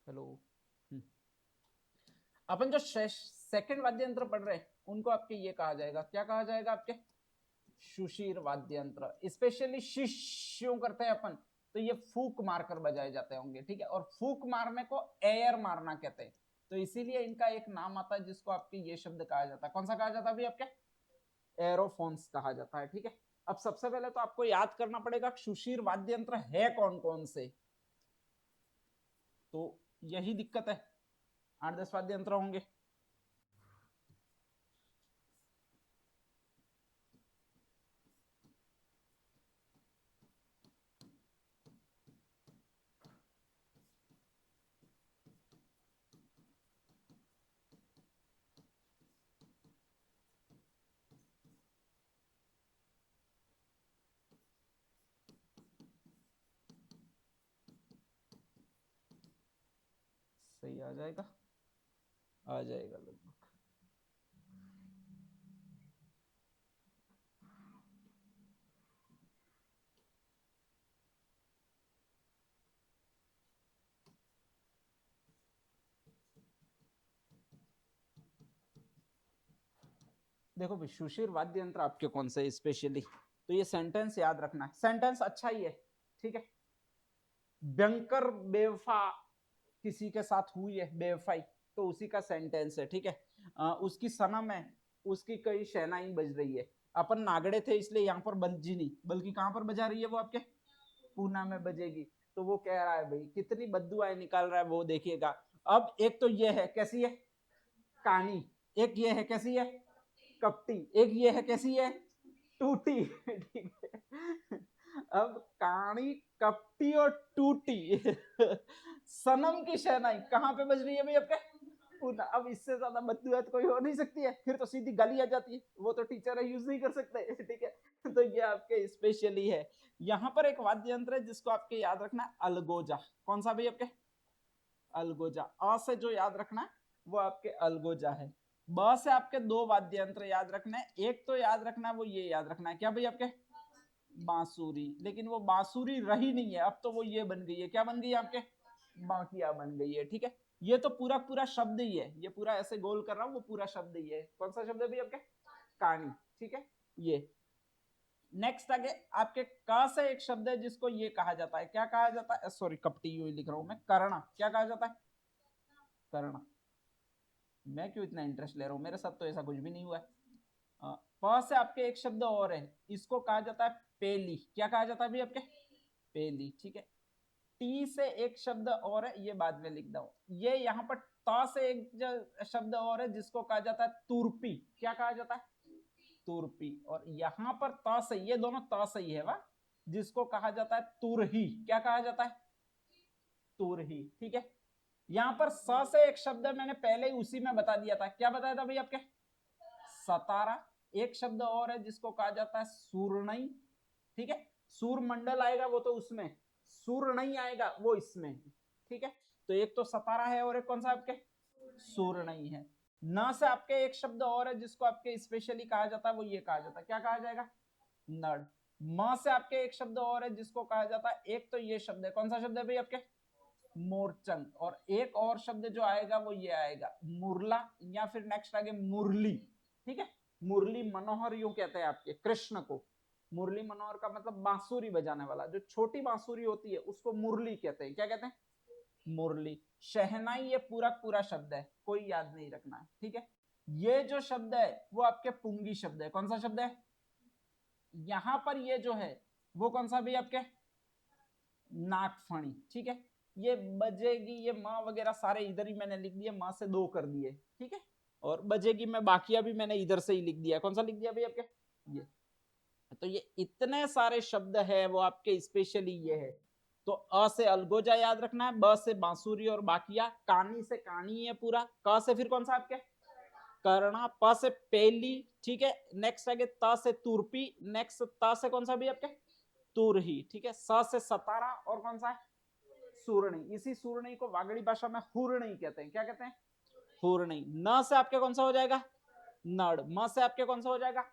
Hello. अपन जो second वाद्य यंत्र पढ़ रहे हैं उनको आपके ये कहा जाएगा, क्या कहा जाएगा आपके? सुशीर वाद्य यंत्र। स्पेशली शिष्यों करते हैं अपन तो ये फूक मारकर बजाए जाते होंगे, ठीक है। और फूक मारने को एयर मारना कहते हैं, तो इसीलिए इनका एक नाम आता है जिसको आपके ये शब्द कहा जाता है। कौन सा कहा जाता है अभी आपके? एरोफोन्स कहा जाता है, ठीक है। अब सबसे पहले तो आपको याद करना पड़ेगा सुशीर वाद्य यंत्र है कौन कौन से, तो यही दिक्कत है। 8-10 वाद्य यंत्र होंगे। सही आ जाएगा, आ जाएगा लगभग। देखो भाई, सुशीर वाद्य यंत्र आपके कौन से स्पेशली, तो ये सेंटेंस याद रखना है। सेंटेंस अच्छा ही है, ठीक है। व्यंकर बेवफा किसी के साथ हुई है बेवफाई, तो उसी का सेंटेंस है, ठीक है। उसकी सनम है, उसकी कई शहनाई बज रही है। अपन नागड़े थे इसलिए यहाँ पर बजी नहीं, बल्कि कहां पर बजा रही है वो आपके? पूना में बजेगी। तो वो कह रहा है भाई कितनी बद्दुआएं निकाल रहा है वो देखिएगा। अब एक तो ये है कैसी है कहानी, एक ये है कैसी है कपटी, एक ये है कैसी है टूटी, ठीक है। अब कहानी कपटी और टूटी, सनम की शहनाई कहां पे बज रही है भाई आपके? पूना। अब इससे ज्यादा बददुआत कोई हो नहीं सकती है, फिर तो सीधी गाली आ जाती है, वो तो टीचर है यूज नहीं कर सकते, ठीक है। तो ये आपके स्पेशली है। यहाँ पर एक वाद्य यंत्र है जिसको आपके याद रखना है, अलगोजा। कौन सा भाई आपके? अलगोजा। अ से जो याद रखना है वो आपके अलगोजा है। ब से आपके दो वाद्य यंत्र याद रखना है। एक तो याद रखना है, वो ये याद रखना है, क्या भाई आपके? बांसुरी। लेकिन वो बांसुरी रही नहीं है, अब तो वो ये बन गई है, क्या बन गई है आपके? बांकिया बन गई है, ठीक है। ये तो पूरा पूरा शब्द ही है, ये पूरा ऐसे गोल कर रहा हूं, वो पूरा शब्द ही है। कौन सा शब्द है भाई आपके? कहानी, ठीक है। ये नेक्स्ट आगे आपके क से एक शब्द है जिसको ये कहा जाता है, क्या कहा जाता है? सॉरी कपटी यू लिख रहा हूं मैं, करना। क्या कहा जाता है? करना। मैं क्यों इतना इंटरेस्ट ले रहा हूं, मेरे साथ तो ऐसा कुछ भी नहीं हुआ है। प से आपके एक शब्द और है, इसको कहा जाता है पेली। क्या कहा जाता है भाई आपके? पेली, ठीक है। टी से एक शब्द और है, ये बाद में लिख दो। ये यहाँ पर ता से एक शब्द और है जिसको कहा जाता है तुरपी। क्या कहा जाता है? तुरपी। और यहाँ पर ता से, ये दोनों ता से ही है वाह, जिसको कहा जाता है तुरही। क्या कहा जाता है? तुरही, ठीक है। यहाँ पर स से एक शब्द मैंने पहले ही उसी में बता दिया था, क्या बताया था भाई आपके? सतारा। एक शब्द और है जिसको कहा जाता है सूर्णई, ठीक है। सूरमंडल आएगा वो तो उसमें, सूर नहीं आएगा वो इसमें, ठीक है। तो एक तो सतारा है और एक कौन सा आपके? सूर नहीं है। न से आपके एक शब्द और है जिसको आपके स्पेशली कहा जाता है, वो ये कहा जाता है, क्या कहा जाएगा? नड़। म से आपके एक शब्द और है जिसको कहा जाता है, एक तो ये शब्द है, कौन सा शब्द है भाई आपके? मोरचंग। और एक और शब्द जो आएगा वो ये आएगा मुरला, या फिर नेक्स्ट आगे मुरली, ठीक है। मुरली मनोहर यूं कहते हैं आपके कृष्ण को। मुरली मनोहर का मतलब बांसुरी बजाने वाला, जो छोटी बांसुरी होती है उसको मुरली कहते हैं। क्या कहते हैं? मुरली। शहनाई ये पूरा पूरा शब्द है, कोई याद नहीं रखना है, ठीक है। ये जो शब्द है वो आपके पुंगी शब्द है। कौन सा शब्द है? यहां पर ये जो है वो कौन सा भी आपके? नागफणी, ठीक है। ये बजेगी, ये माँ वगैरह सारे इधर ही मैंने लिख दिए, माँ से दो कर दिए, ठीक है। और बजेगी मैं बाकिया भी मैंने इधर से ही लिख दिया। कौन सा लिख दिया भाई आपके? ये। तो ये इतने सारे शब्द है वो आपके स्पेशली ये है। तो अ से अलगोजा याद रखना है, ब से बांसुरी और बाकिया, कानी से कानी है पूरा, क से फिर कौन सा आपके? करना, प से पेली, ठीक है। नेक्स्ट आगे त से तुरपी, नेक्स्ट त से कौन सा भी आपके? तुरही, ठीक है। स से सतारा और कौन सा है? सूरणी। इसी सूरणी को वागड़ी भाषा में हुरणी कहते हैं। क्या कहते हैं? हुरणी। न से आपके कौन सा हो जाएगा? नड़। म से आपके कौन सा हो जाएगा?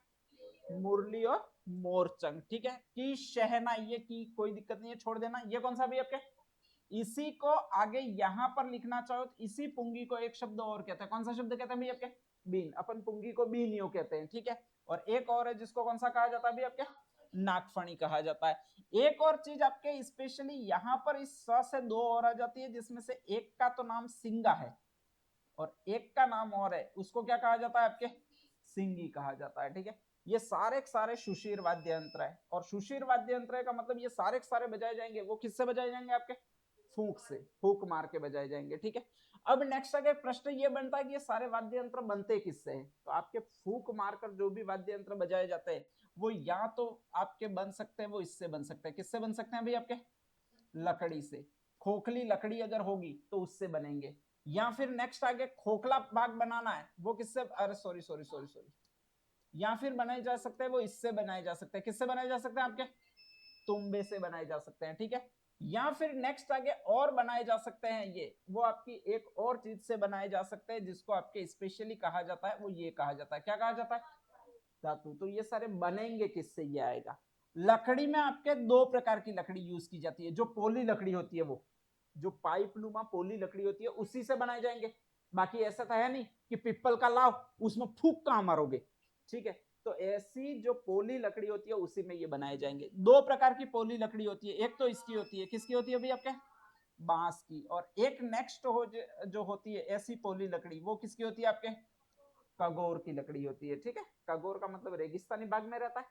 मुरली और मोरचंग, ठीक है। की शहना, ये की कोई दिक्कत नहीं है, छोड़ देना। ये कौन सा भी आपके? इसी को आगे यहां पर लिखना चाहो तो इसी पुंगी को एक शब्द और कहते हैं, कौन सा शब्द कहते हैं भाई आपके? बीन। अपन पुंगी को बीन यूं कहते हैं, ठीक है। और एक और है जिसको कौन सा कहा जाता है भाई आपके? नागफणी कहा जाता है। एक और चीज आपके स्पेशली यहां पर इस स से दो और आ जाती है, जिसमें से एक का तो नाम सिंगा है और एक का नाम और है, उसको क्या कहा जाता है आपके? सिंगी कहा जाता है, ठीक है। ये सारे के सारे सुशीर वाद्य यंत्र है, और सुशीर वाद्य यंत्र का मतलब ये सारे के सारे बजाए जाएंगे, वो किससे बजाए जाएंगे आपके? फूंक से, फूंक मार के बजाए जाएंगे, ठीक है। अब नेक्स्ट आगे प्रश्न ये बनता है कि ये सारे वाद्य यंत्र बनते किससे हैं? तो आपके फूंक मारकर जो भी वाद्य यंत्र बजाए जाते हैं वो या तो आपके बन सकते हैं, वो इससे बन सकते हैं, किससे बन सकते हैं भाई आपके? लकड़ी से। खोखली लकड़ी अगर होगी तो उससे बनेंगे, या फिर नेक्स्ट आगे खोखला भाग बनाना है, वो किससे? अरे सॉरी सॉरी सॉरी सॉरी, या फिर बनाए जा सकते हैं वो इससे बनाए जा सकते हैं, किससे बनाए जा सकते हैं आपके? तुम्बे से बनाए जा सकते हैं, ठीक है। या फिर नेक्स्ट आगे और बनाए जा सकते हैं, ये वो आपकी एक और चीज से बनाए जा सकते हैं जिसको आपके स्पेशली कहा जाता है, वो ये कहा जाता है, क्या कहा जाता है? धातु। तो ये सारे बनेंगे किससे? ये आएगा। लकड़ी में आपके दो प्रकार की लकड़ी यूज की जाती है, जो पोली लकड़ी होती है, वो जो पाइप नुमा पोली लकड़ी होती है उसी से बनाए जाएंगे। बाकी ऐसा तो है नहीं कि पिपल का लाओ उसमें फूक कहां मारोगे, ठीक है। तो ऐसी जो पोली लकड़ी होती है उसी में ये बनाए जाएंगे। दो प्रकार की पोली लकड़ी होती है, एक तो इसकी होती है, किसकी होती है भाई आपके? बांस की। और एक नेक्स्ट हो जो होती है ऐसी पोली लकड़ी, वो किसकी होती है आपके? कगोर की लकड़ी होती है, ठीक है। कगोर का मतलब रेगिस्तानी भाग में रहता है,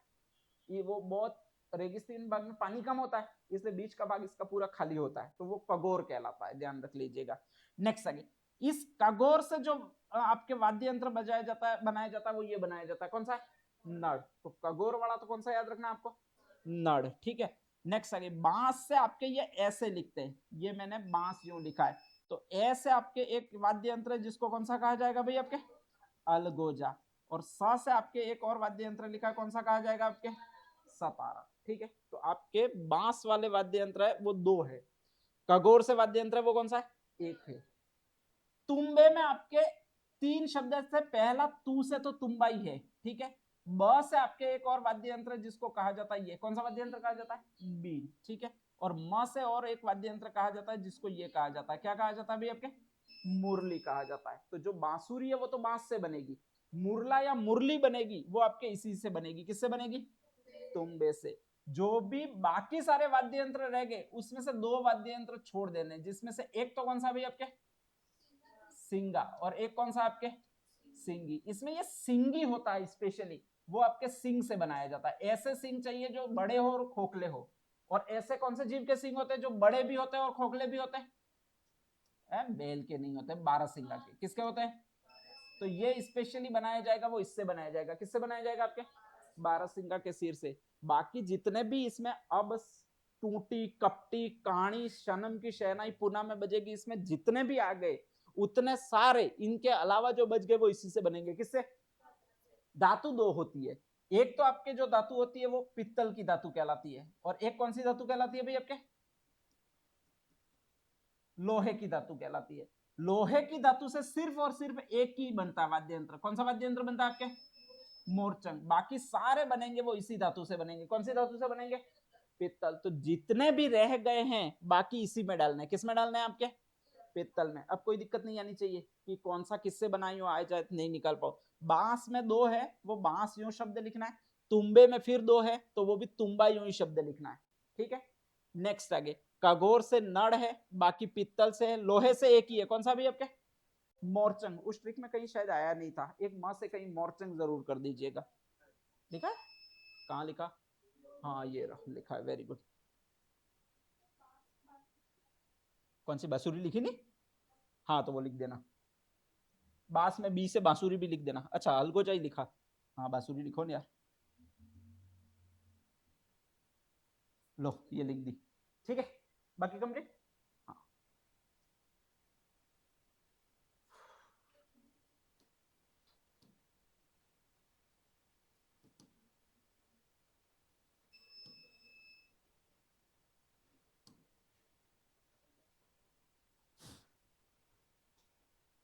ये वो बहुत रेगिस्तानी भाग में पानी कम होता है, इसलिए बीच का भाग इसका पूरा खाली होता है, तो वो कगोर कहलाता है, ध्यान रख लीजिएगा। नेक्स्ट आगे, इस कगोर से जो आपके वाद्य यंत्र बजाया जाता है, बनाया जाता है, वो ये बनाया जाता है, कौन सा है? नड़। तो कगोर वाला तो कौन सा याद रखना आपको? नड़, ठीक है। नेक्स्ट आगे, बांस से आपके ये ऐसे लिखते हैं, ये मैंने बांस यूं लिखा है, तो ऐसे आपके एक वाद्य यंत्र है जिसको कौन सा कहा जाएगा भाई आपके? अलगोजा। और सा से आपके एक और वाद्य यंत्र लिखा है, कौन सा कहा जाएगा आपके? सतारा, ठीक है। तो आपके बांस वाले वाद्य यंत्र है वो दो है, कगोर से वाद्य यंत्र है वो कौन सा है? एक है। तुम्बे में आपके तीन शब्द से, पहला तू से तो तुम्बा ही है, ठीक है। ब से आपके एक और वाद्य यंत्र जिसको कहा जाता है, ये कौन सा वाद्य यंत्र कहा जाता है? बीन, ठीक है। और म से और एक वाद्य यंत्र कहा जाता है जिसको ये कहा जाता है, क्या कहा जाता है भाई आपके? मुरली कहा जाता है। तो जो बांसुरी है वो तो बांस से बनेगी, मुरला या मुरली बनेगी वो आपके इसी से बनेगी, किससे बनेगी? तुम्बे से। जो भी बाकी सारे वाद्य यंत्र रह गए उसमें से दो वाद्य यंत्र छोड़ देने, जिसमें से एक तो कौन सा भाई आपके? सिंगा, और एक कौन सा आपके? सिंगी। इसमें ये सिंगी होता है स्पेशली, वो आपके सिंग से बनाया जाता है। ऐसे सिंग चाहिए जो बड़े हो और खोखले हो, और ऐसे कौन से जीव के सिंग होते हैं जो बड़े भी होते हैं और खोखले भी होते हैं? बैल के नहीं होते, बारहसिंगा के। किसके होते हैं? तो ये स्पेशली बनाया जाएगा, वो इससे बनाया जाएगा, किससे बनाया जाएगा आपके? बारहसिंगा के सिर से। बाकी जितने भी इसमें अब टूटी, कपटी, कहानी, शनम की शहनाई पुना में बजेगी, इसमें जितने भी आ गए उतने सारे इनके अलावा जो बच गए वो इसी से बनेंगे, किससे? धातु दो होती है, एक तो आपके जो धातु होती है वो पित्तल की धातु कहलाती है, और एक कौन सी धातु कहलाती है भाई आपके? लोहे की धातु कहलाती है। लोहे की धातु से सिर्फ और सिर्फ एक ही बनता है वाद्य यंत्र, कौन सा वाद्य यंत्र बनता है आपके? मोरचंग। बाकी सारे बनेंगे वो इसी धातु से बनेंगे, कौन सी धातु से बनेंगे? पित्तल। तो जितने भी रह गए हैं बाकी इसी में डालने, किस में डालने हैं आपके? पित्तल में। अब कोई दिक्कत नहीं आनी चाहिए कि कौन सा किससे बनाई हो, आए जाए नहीं निकाल पाओ। बांस में दो है, वो बांस यूं शब्द लिखना है। तुम्बे में फिर दो है, तो वो भी तुम्बा यूं ही शब्द लिखना है, ठीक है। नेक्स्ट आगे, कगोर से नड़ है, बाकी पित्तल से है, लोहे से एक ही है, कौन सा भी आपके? मोरचंग। उस ट्रिक में कहीं शायद आया नहीं था, एक माँ से कहीं मोरचंग जरूर कर दीजिएगा। लिखा है? कहाँ लिखा? हाँ ये रहा लिखा है, वेरी गुड। कौन सी बांसुरी लिखी नहीं? हाँ तो वो लिख देना, बांस में बी से बांसुरी भी लिख देना। अच्छा अलगोजा ही लिखा, हाँ बांसुरी लिखो ना यार। लो ये लिख दी, ठीक है। बाकी कंप्लीट। हाँ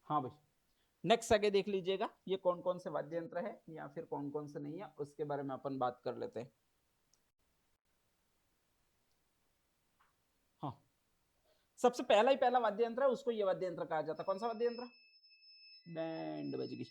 हाँ भाई, नेक्स्ट आगे देख लीजिएगा ये कौन कौन से वाद्य यंत्र है या फिर कौन कौन से नहीं है, उसके बारे में अपन बात कर लेते हैं। हाँ, सबसे पहला ही पहला वाद्य यंत्र है, उसको ये वाद्य यंत्र कहा जाता है। कौन सा वाद्य यंत्र? बैंड बज गई।